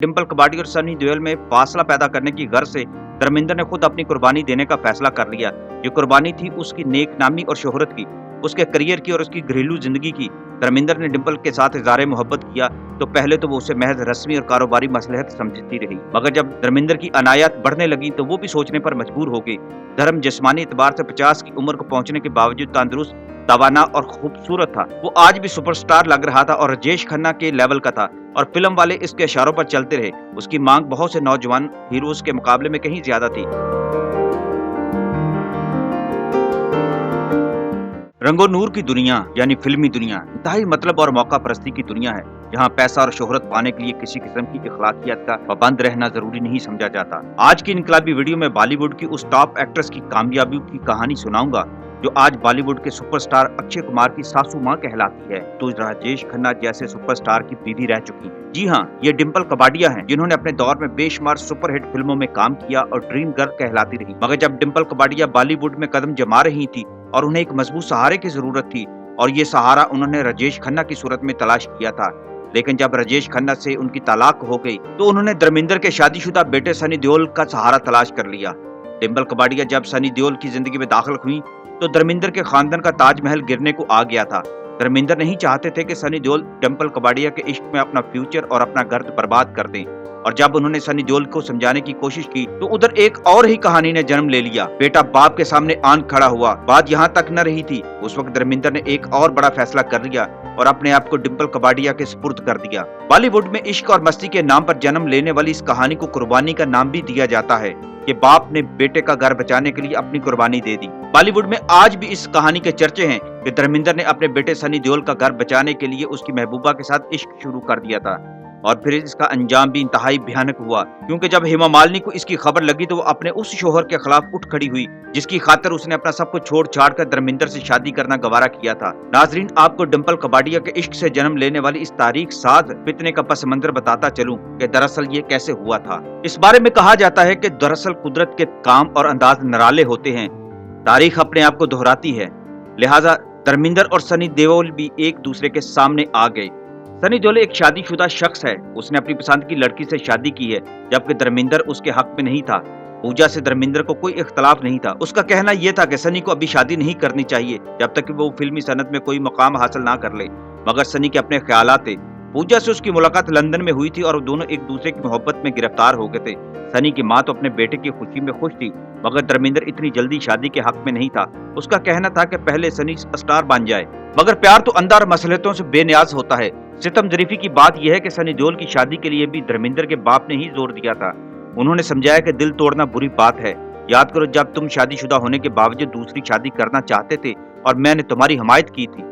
डिंपल कपाडिया और सनी देओल में फासला पैदा करने की गर्ज से धर्मेंद्र ने खुद अपनी कुर्बानी देने का फैसला कर लिया। ये कुर्बानी थी उसकी नेक नामी और शोहरत की, उसके करियर की और उसकी घरेलू जिंदगी की। धर्मेंद्र ने डिंपल के साथ इज़हार मोहब्बत किया तो पहले तो वो उसे महज रस्मी और कारोबारी मसलहत समझती रही, मगर जब धर्मेंद्र की अनायात बढ़ने लगी तो वो भी सोचने पर मजबूर हो गई। धर्म जिस्मानी एतबार से 50 की उम्र को पहुंचने के बावजूद तंदुरुस्त, तवाना और खूबसूरत था। वो आज भी सुपरस्टार लग रहा था और राजेश खन्ना के लेवल का था और फिल्म वाले इसके इशारों पर चलते रहे। उसकी मांग बहुत से नौजवान हीरोज के मुकाबले में कहीं ज्यादा थी। रंगो नूर की दुनिया यानी फिल्मी दुनिया इंतहाई मतलब और मौका परस्ती की दुनिया है, जहां पैसा और शोहरत पाने के लिए किसी किस्म की इखलाकियत का पाबंद रहना जरूरी नहीं समझा जाता। आज की इनकलाबी वीडियो में बॉलीवुड की उस टॉप एक्ट्रेस की कामयाबियों की कहानी सुनाऊंगा जो आज बॉलीवुड के सुपरस्टार अक्षय कुमार की सासू मां कहलाती है, तो राजेश खन्ना जैसे सुपरस्टार की बीवी रह चुकी है। जी हाँ, ये डिंपल कपाडिया हैं, जिन्होंने अपने दौर में बेशुमार सुपरहिट फिल्मों में काम किया और ड्रीम गर्ल कहलाती रही। मगर जब डिंपल कपाडिया बॉलीवुड में कदम जमा रही थी और उन्हें एक मजबूत सहारे की जरूरत थी, और ये सहारा उन्होंने राजेश खन्ना की सूरत में तलाश किया था। लेकिन जब राजेश खन्ना से उनकी तलाक हो गई तो उन्होंने धर्मेंद्र के शादीशुदा बेटे सनी देओल का सहारा तलाश कर लिया। डिंपल कपाडिया जब सनी देओल की जिंदगी में दाखिल हुई तो धर्मेंद्र के खानदान का ताजमहल गिरने को आ गया था। धर्मेंद्र नहीं चाहते थे कि सनी देओल डिंपल कपाडिया के इश्क में अपना फ्यूचर और अपना घर बर्बाद कर दें, और जब उन्होंने सनी देओल को समझाने की कोशिश की तो उधर एक और ही कहानी ने जन्म ले लिया। बेटा बाप के सामने आन खड़ा हुआ। बात यहाँ तक न रही थी, उस वक्त धर्मेंद्र ने एक और बड़ा फैसला कर लिया और अपने आप को डिंपल कपाडिया के सुपुर्द कर दिया। बॉलीवुड में इश्क और मस्ती के नाम पर जन्म लेने वाली इस कहानी को कुर्बानी का नाम भी दिया जाता है कि बाप ने बेटे का घर बचाने के लिए अपनी कुर्बानी दे दी। बॉलीवुड में आज भी इस कहानी के चर्चे हैं कि धर्मेंद्र ने अपने बेटे सनी देओल का घर बचाने के लिए उसकी महबूबा के साथ इश्क शुरू कर दिया था, और फिर इसका अंजाम भी इंतहाई भयानक हुआ, क्योंकि जब हेमा मालिनी को इसकी खबर लगी तो वो अपने उस शोहर के खिलाफ उठ खड़ी हुई जिसकी खातिर उसने अपना सब कुछ छोड़ छाड़ कर धर्मेंद्र से शादी करना गवारा किया था। नाजरीन, आपको डिंपल कपाडिया के इश्क से जन्म लेने वाली इस तारीख साज फितने का पस मंजर बताता चलूं कि दरअसल ये कैसे हुआ था। इस बारे में कहा जाता है कि दरअसल कुदरत के काम और अंदाज निराले होते हैं, तारीख अपने आप को दोहराती है, लिहाजा धर्मेंद्र और सनी देओल भी एक दूसरे के सामने आ गए। सनी देओल एक शादीशुदा शख्स है, उसने अपनी पसंद की लड़की से शादी की है, जबकि धर्मेंद्र उसके हक में नहीं था। पूजा से धर्मेंद्र को कोई इख्तलाफ नहीं था। उसका कहना यह था कि सनी को अभी शादी नहीं करनी चाहिए जब तक कि वो फिल्मी सनत में कोई मकाम हासिल ना कर ले, मगर सनी के अपने ख्यालात थे। पूजा से उसकी मुलाकात लंदन में हुई थी और दोनों एक दूसरे की मोहब्बत में गिरफ्तार हो गए थे। सनी की माँ तो अपने बेटे की खुशी में खुश थी, मगर धर्मेंद्र इतनी जल्दी शादी के हक में नहीं था। उसका कहना था कि पहले सनी स्टार बन जाए, मगर प्यार तो अंधा और मसलहतों से बेनियाज होता है। सितम जरीफी की बात यह है कि सनी देओल की शादी के लिए भी धर्मेंद्र के बाप ने ही जोर दिया था। उन्होंने समझाया कि दिल तोड़ना बुरी बात है। याद करो, जब तुम शादीशुदा होने के बावजूद दूसरी शादी करना चाहते थे और मैंने तुम्हारी हिमायत की थी,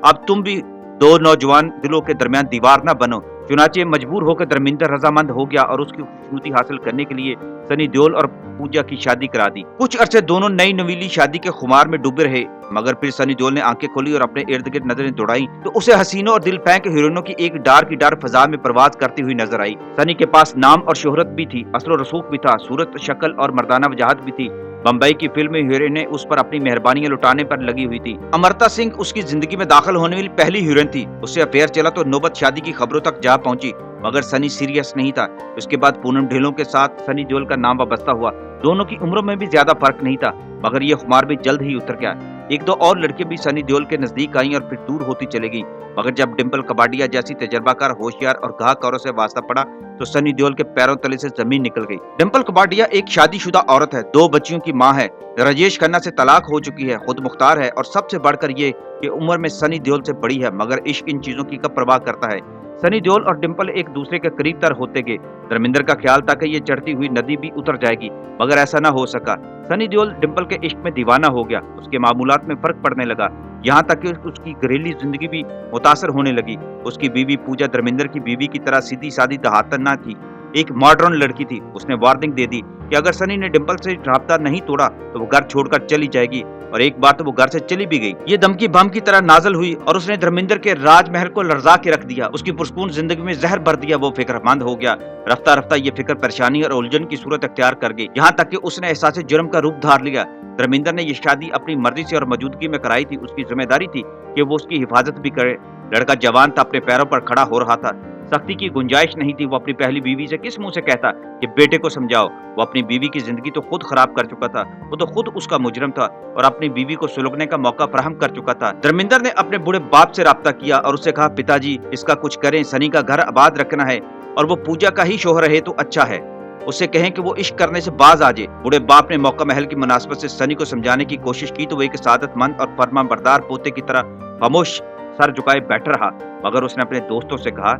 अब तुम भी दो नौजवान दिलों के दरमियान दीवार न बनो। चुनाचे मजबूर होकर धर्मेंद्र रजामंद हो गया और उसकी खुशनुदी हासिल करने के लिए सनी देओल और पूजा की शादी करा दी। कुछ अरसे दोनों नई नवीली शादी के खुमार में डूबे रहे, मगर फिर सनी देओल ने आंखें खोली और अपने इर्द गिर्द नजरें दौड़ाई तो उसे हसीनों और दिल फेंक हीरोइनों की एक डार की डार फजा में परवाज करती हुई नजर आई। सनी के पास नाम और शोहरत भी थी, असलो रसूख भी था, सूरत शक्ल और मर्दाना वजाहत भी थी। बम्बई की फिल्म हीरोइनें उस पर अपनी मेहरबानियां लुटाने पर लगी हुई थी। अमृता सिंह उसकी जिंदगी में दाखिल होने वाली पहली हीरोइन थी। उससे अफेयर चला तो नौबत शादी की खबरों तक जा पहुंची, मगर सनी सीरियस नहीं था। उसके बाद पूनम ढिल्लों के साथ सनी देओल का नाम वाबस्ता हुआ। दोनों की उम्रों में भी ज्यादा फर्क नहीं था, मगर ये खुमार भी जल्द ही उतर गया। एक दो और लड़के भी सनी देओल के नजदीक आई और फिर दूर होती चली गई, मगर जब डिंपल कपाडिया जैसी तजर्बाकार, होशियार और गाहक से वास्ता पड़ा तो सनी देओल के पैरों तले से जमीन निकल गई। डिंपल कपाडिया एक शादीशुदा औरत है, 2 बच्चियों की माँ है, राजेश खन्ना से तलाक हो चुकी है, खुद मुख्तार है, और सबसे बढ़कर ये कि उम्र में सनी देओल से बड़ी है, मगर इश्क इन चीजों की कब परवाह करता है। सनी देओल और डिंपल एक दूसरे के करीब तर होते गए। धर्मेंद्र का ख्याल था कि ये चढ़ती हुई नदी भी उतर जाएगी, मगर ऐसा ना हो सका। सनी देओल डिंपल के इश्क में दीवाना हो गया, उसके मामूलात में फर्क पड़ने लगा, यहाँ तक कि उसकी घरेलू जिंदगी भी मुतासर होने लगी। उसकी बीवी पूजा धर्मेंद्र की बीवी की तरह सीधी सादी दहातन ना थी, एक मॉडर्न लड़की थी। उसने वार्निंग दे दी कि अगर सनी ने डिंपल से राब्ता नहीं तोड़ा तो वो घर छोड़कर चली जाएगी, और एक बार तो वो घर से चली भी गई। ये धमकी बम की तरह नाजल हुई और उसने धर्मेंद्र के राजमहल को लर्जा के रख दिया, उसकी पुरसकून जिंदगी में जहर भर दिया। वो फिक्रमंद हो गया। रफ्ता रफ्ता ये फिक्र परेशानी और उलझन की सूरत अख्तियार कर गई, यहाँ तक कि उसने एहसास जुर्म का रूप धार लिया। धर्मेंद्र ने ये शादी अपनी मर्जी से और मौजूदगी में कराई थी। उसकी जिम्मेदारी थी कि वो उसकी हिफाजत भी करे। लड़का जवान था, अपने पैरों पर खड़ा हो रहा था। सख्ती की गुंजाइश नहीं थी। वो अपनी पहली बीवी से किस मुंह से कहता कि बेटे को समझाओ। वो अपनी बीवी की जिंदगी तो खुद खराब कर चुका था, वो तो खुद उसका मुजरिम था और अपनी बीवी को सुलगने का मौका फराहम कर चुका था। धर्मेंद्र ने अपने बूढ़े बाप से राब्ता किया और उससे कहा, पिताजी इसका कुछ करें, सनी का घर आबाद रखना है और वो पूजा का ही शोहर रहे तो अच्छा है। उससे कहें कि वो इश्क करने से बाज आ जाए। बूढ़े बाप ने मौका महल की मुनासबत से सनी को समझाने की कोशिश की तो वो एक सादतमंद और फरमाबरदार पोते की तरह खामोश सर झुकाए बैठा रहा, मगर उसने अपने दोस्तों से कहा,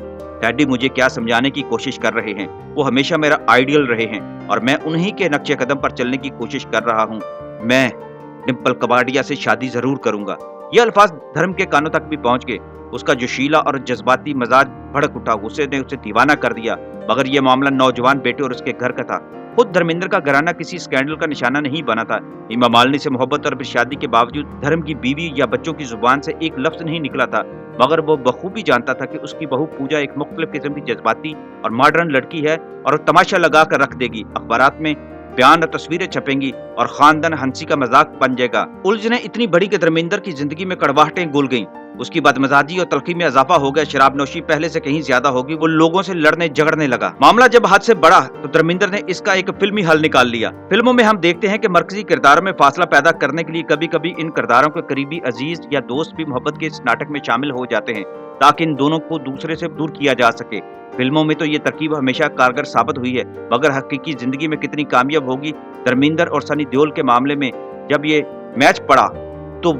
डैडी मुझे क्या समझाने की कोशिश कर रहे हैं, वो हमेशा मेरा आइडियल रहे हैं और मैं उन्हीं के नक्शे कदम पर चलने की कोशिश कर रहा हूँ। मैं डिम्पल कबाड़िया से शादी जरूर करूंगा। ये अल्फाज धर्म के कानों तक भी पहुंच गए। उसका जोशीला और जज्बाती मिजाज भड़क उठा, गुस्से ने उसे दीवाना कर दिया। मगर यह मामला नौजवान बेटे और उसके घर का था। खुद धर्मेंद्र का घराना किसी स्कैंडल का निशाना नहीं बना था। हेमा मालिनी से मोहब्बत और शादी के बावजूद धर्म की बीवी या बच्चों की जुबान से एक लफ्ज नहीं निकला था, मगर वो बखूबी जानता था कि उसकी बहू पूजा एक मुख्तलिफ किस्म की जज्बाती और मॉडर्न लड़की है और तमाशा लगा कर रख देगी। अखबारात में बयान और तस्वीरें छपेंगी और खानदान हंसी का मजाक बन जाएगा। उलझने इतनी बड़ी कि धर्मेंद्र की जिंदगी में कड़वाहटें घुल गईं। उसकी बदमिजाजी और तलखी में इजाफा हो गया। शराबनोशी पहले से कहीं ज्यादा होगी। वो लोगों से लड़ने झगड़ने लगा। मामला जब हद से बढ़ा तो धर्मेंद्र ने इसका एक फिल्मी हल निकाल लिया। फिल्मों में हम देखते हैं कि मरकजी किरदारों में फासला पैदा करने के लिए कभी कभी इन किरदारों के करीबी अजीज या दोस्त भी मोहब्बत के इस नाटक में शामिल हो जाते हैं ताकि इन दोनों को दूसरे से दूर किया जा सके। फिल्मों में तो ये तरकीब हमेशा कारगर साबित हुई है, मगर हकीकी जिंदगी में कितनी कामयाब होगी। धर्मेंद्र और सनी देओल के मामले में जब ये मैच पड़ा तो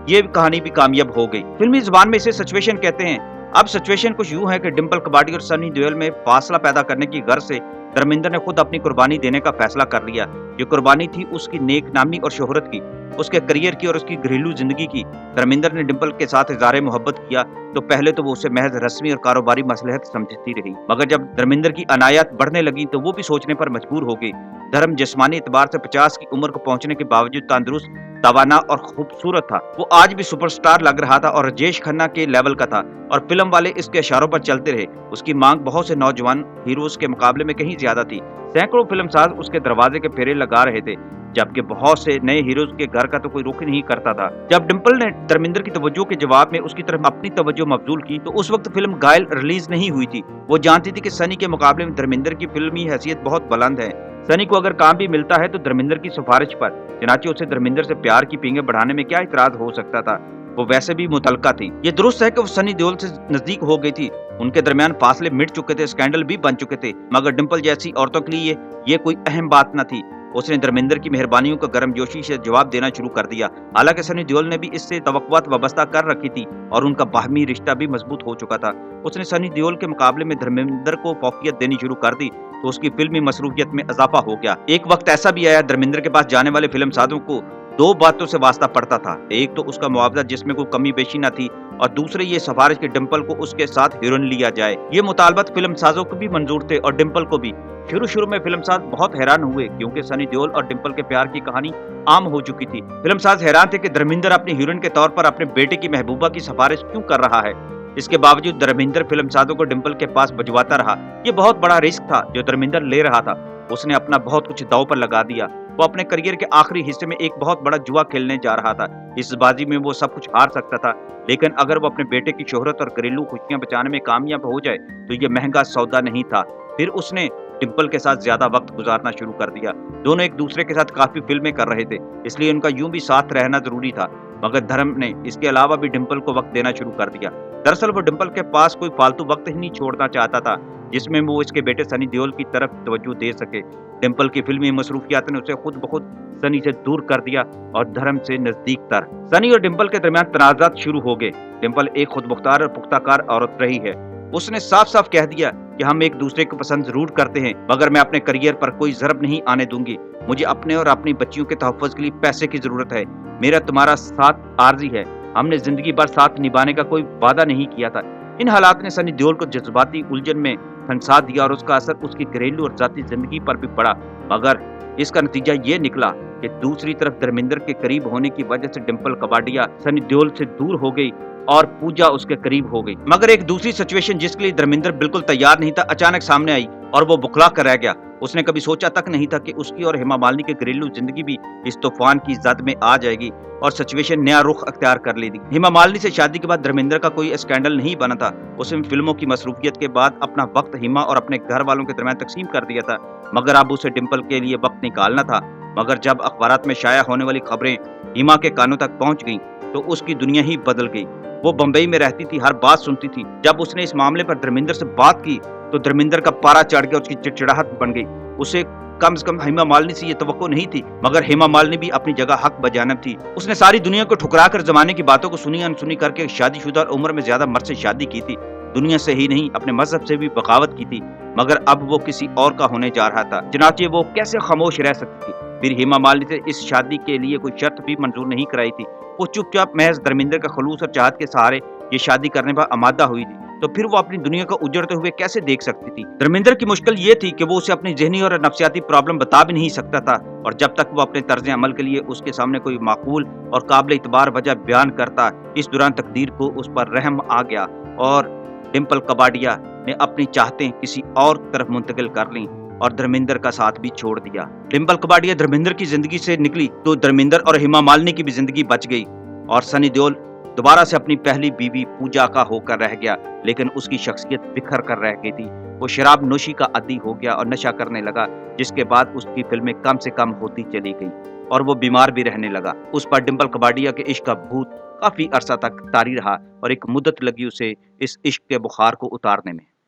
ये कहानी भी कामयाब हो गई। फिल्मी जुबान में इसे सिचुएशन कहते हैं। अब सिचुएशन कुछ यूं है कि डिम्पल कबाड़ी और सनी देओल में फासला पैदा करने की गर्ज से धर्मेंद्र ने खुद अपनी कुर्बानी देने का फैसला कर लिया। ये कुर्बानी थी उसकी नेक नामी और शोहरत की, उसके करियर की और उसकी घरेलू जिंदगी की। धर्मेंद्र ने डिम्पल के साथ इज़हार मोहब्बत किया तो पहले तो वो उसे महज रस्मी और कारोबारी मसलहत समझती रही, मगर जब धर्मेंद्र की अनायात बढ़ने लगी तो वो भी सोचने पर मजबूर हो गई। धर्म जिस्मानी एतबार से 50 की उम्र को पहुंचने के बावजूद तंदुरुस्त, तवाना और खूबसूरत था। वो आज भी सुपरस्टार लग रहा था और राजेश खन्ना के लेवल का था और फिल्म वाले इसके इशारों पर चलते रहे। उसकी मांग बहुत से नौजवान हीरोज के मुकाबले में कहीं ज्यादा थी। सैकड़ों फिल्मसाज उसके दरवाजे के फेरे लगा रहे थे, जबकि बहुत से नए हीरोज के घर का तो कोई रुख नहीं करता था। जब डिम्पल ने धर्मेंद्र की तवज्जो के जवाब में उसकी तरफ अपनी तवज्जो मबजूल की तो उस वक्त फिल्म घायल रिलीज नहीं हुई थी। वो जानती थी कि सनी के मुकाबले में धर्मेंद्र की फिल्मी हैसियत बहुत बुलंद है। सनी को अगर काम भी मिलता है तो धर्मेंद्र की सिफारिश पर, चनाचे उसे धर्मेंद्र से प्यार की पींगे बढ़ाने में क्या इतराज हो सकता था। वो वैसे भी मुतलका थी। ये दुरुस्त है कि वो सनी देओल से नजदीक हो गई थी, उनके दरमियान फासले मिट चुके थे, स्कैंडल भी बन चुके थे, मगर डिम्पल जैसी औरतों के लिए ये कोई अहम बात न थी। उसने धर्मेंद्र की मेहरबानियों का गर्मजोशी से जवाब देना शुरू कर दिया। हालांकि सनी देओल ने भी इससे तवक्कुआत वाबस्ता कर रखी थी और उनका बाहमी रिश्ता भी मजबूत हो चुका था। उसने सनी देओल के मुकाबले में धर्मेंद्र को फौकियत देनी शुरू कर दी तो उसकी फिल्मी मसरूफियत में इजाफा हो गया। एक वक्त ऐसा भी आया धर्मेंद्र के पास जाने वाले फिल्मसाजों को दो बातों से वास्ता पड़ता था। एक तो उसका मुआवजा जिसमें कोई कमी बेशी न थी और दूसरे ये सिफारिश कि डिम्पल को उसके साथ हीरोइन लिया जाए। ये मुतालबत फिल्मसाजों को भी मंजूर थे और डिम्पल को भी। शुरू में फिल्मसाज बहुत हैरान हुए क्योंकि सनी देओल और डिम्पल के प्यार की कहानी आम हो चुकी थी। फिल्मसाज हैरान थे कि धर्मेंद्र अपनी हीरोइन के तौर पर अपने बेटे की महबूबा की सिफारिश क्यों कर रहा है। इसके बावजूद धर्मेंद्र फिल्मसाजों को डिम्पल के पास भिजवाता रहा। ये बहुत बड़ा रिस्क था जो धर्मेंद्र ले रहा था। उसने अपना बहुत कुछ दांव पर लगा दिया। वो अपने करियर के आखिरी हिस्से में एक बहुत बड़ा जुआ खेलने जा रहा था। इस बाजी में वो सब कुछ हार सकता था, लेकिन अगर वो अपने बेटे की शोहरत और घरेलू खुशियां बचाने में कामयाब हो जाए तो ये महंगा सौदा नहीं था। फिर उसने डिम्पल के साथ ज्यादा वक्त गुजारना शुरू कर दिया। दोनों एक दूसरे के साथ काफी फिल्में कर रहे थे, इसलिए उनका यूं भी साथ रहना जरूरी था, मगर धर्म ने इसके अलावा भी डिम्पल को वक्त देना शुरू कर दिया। दरअसल वो डिम्पल के पास कोई फालतू वक्त ही नहीं छोड़ना चाहता था जिसमें वो इसके बेटे सनी देओल की तरफ तवज्जो दे सके। डिम्पल की फिल्मी मसरूफियात ने उसे खुद ब खुद सनी से दूर कर दिया और धर्म से नजदीक तर। सनी और डिम्पल के दरमियान तनाजात शुरू हो गए। डिम्पल एक खुद मुख्तार और पुख्ताकार औरत रही है। उसने साफ साफ कह दिया कि हम एक दूसरे को पसंद जरूर करते हैं, मगर मैं अपने करियर पर कोई ज़रब नहीं आने दूंगी। मुझे अपने और अपनी बच्चियों के तहफ़्फ़ुज़ के लिए पैसे की जरूरत है। मेरा तुम्हारा साथ आर्जी है। हमने जिंदगी भर साथ निभाने का कोई वादा नहीं किया था। इन हालात ने सनी देओल को जज्बाती उलझन में फंसा दिया और उसका असर उसकी घरेलू और जाती जिंदगी पर भी पड़ा, मगर इसका नतीजा ये निकला कि दूसरी तरफ धर्मेंद्र के करीब होने की वजह से डिम्पल कबाड़िया सनी देओल से दूर हो गई और पूजा उसके करीब हो गई। मगर एक दूसरी सिचुएशन जिसके लिए धर्मेंद्र बिल्कुल तैयार नहीं था अचानक सामने आई और वो बुखला कर रह गया। उसने कभी सोचा तक नहीं था कि उसकी और हेमा मालिनी की घरेलू जिंदगी भी इस तूफान की जद में आ जाएगी और सिचुएशन नया रुख अख्तियार कर लेगी। हेमा मालिनी से शादी के बाद धर्मेंद्र का कोई स्कैंडल नहीं बना था। उसने फिल्मों की मसरूफियत के बाद अपना वक्त हेमा और अपने घर वालों के दरमियान तकसीम कर दिया था, मगर अब उसे डिम्पल के लिए वक्त निकालना था। मगर जब अखबारात में शाया होने वाली खबरें हेमा के कानों तक पहुंच गईं, तो उसकी दुनिया ही बदल गई। वो बम्बई में रहती थी, हर बात सुनती थी। जब उसने इस मामले पर धर्मेंद्र से बात की तो धर्मेंद्र का पारा चढ़ गया, उसकी चिड़चिड़ाहट बन गई। उसे कम से कम हेमा मालिनी से ये तवक्को नहीं थी, मगर हेमा मालिनी भी अपनी जगह हक बजानब थी। उसने सारी दुनिया को ठुकरा कर जमाने की बातों को सुनी अनसुनी करके शादीशुदा और उम्र में ज्यादा मर्द से शादी की थी। दुनिया से ही नहीं, अपने मजहब से भी बगावत की थी, मगर अब वो किसी और का होने जा रहा था। चनाचे वो कैसे खामोश रह सकती थी। फिर हेमा मालिनी से इस शादी के लिए कोई शर्त भी मंजूर नहीं कराई थी। वो चुपचाप महज धर्मेंद्र का खलूस और चाहत के सहारे ये शादी करने पर आमादा हुई थी। तो फिर वो अपनी दुनिया को उजड़ते हुए कैसे देख सकती थी। धर्मेंद्र की मुश्किल ये थी कि वो उसे अपनी जहनी और नफ्सियाती प्रॉब्लम बता भी नहीं सकता था, और जब तक वो अपने तर्ज अमल के लिए उसके सामने कोई माकूल और काबिल इतबार वजह बयान करता, इस दौरान तकदीर को उस पर रहम आ गया और डिम्पल कबाड़िया ने अपनी चाहतें किसी और तरफ मुंतकिल कर ली और धर्मेंद्र का साथ भी छोड़ दिया। डिम्पल कबाड़िया धर्मेंद्र की जिंदगी से निकली तो धर्मेंद्र और हेमा मालिनी की भी जिंदगी बच गई, और सनी देओल दोबारा से अपनी पहली बीवी पूजा का होकर रह गया, लेकिन उसकी शख्सियत बिखर कर रह गई थी। वो शराब नोशी का आदी हो गया और नशा करने लगा, जिसके बाद उसकी फिल्में कम से कम होती चली गई और वो बीमार भी रहने लगा। उस पर डिम्पल कबाड़िया के इश्क का भूत काफी अरसा तक तारी रहा और एक मुद्दत लगी उसे इस इश्क के बुखार को उतारने में।